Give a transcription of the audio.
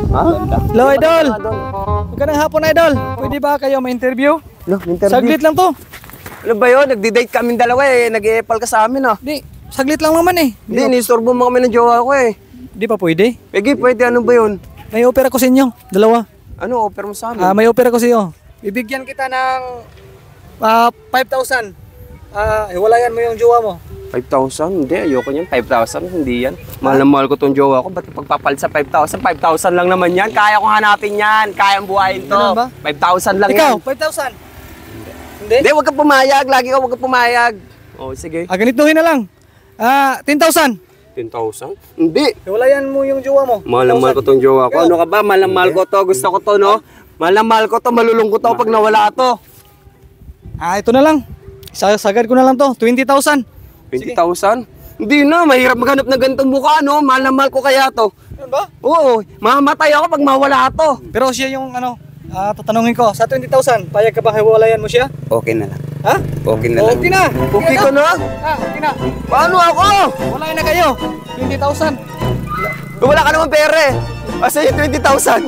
Ha? Hello, Idol. Magandang hapon, Idol. Pwede ba kayo ma-interview? No, interview. Saglit lang to. Ano ba yun? Nagdi-date kaming dalawa eh. Nag-e-epal ka sa amin ah. Di, saglit lang naman eh. Hindi, nistorbo mo kami ng jowa ko eh. Di pa pwede. Pegi, pwede. Ano ba yun? May opera ko sa inyo. Dalawa. Ano, offer mo sa amin? May opera ko sa iyo. Bibigyan kita ng 5,000. Hiwalayan mo yung jowa mo. 5,000? Hindi, ayoko niyan. 5,000? Hindi yan. Mahal na mahal ko tong jowa ko. Ba't pagpapalit sa 5,000? 5,000 lang naman yan. Kaya kong hanapin yan. Kaya ang buhayin to. Ganun ba? 5,000 lang Ikaw, yan. 5,000. Hindi? Hindi, wag ka pumayag. Lagi ka wag ka pumayag. Oh, sige. Ganituhin na lang. 10,000. 10,000? Hindi. Hiwalayan mo yung jowa mo. Mahal na mahal ko tong jowa ko. Ano ka ba? Mahal na mahal ko to. Gusto ko to, no? Mahal na mahal ko to. Malulungkot ako pag nawala to. Ito na lang. Sagad ko na lang to. 20,000. 20,000? Hindi na. Mahirap maghanap ng ganitong mukha, no? Mahal na mahal ko kaya to. Ano ba? Oo. Mamamatay ako pag mawala to. Pero siya yung tatanungin ko. Sa 20,000, payag ka bang hiwalayan mo siya? Okay na lang. Ha? Okay na lang. Okay na. Okay ka na? Okay na. Paano ako? Wala na kayo. 20,000. Wala ka naman pere. Asa yung 20,000?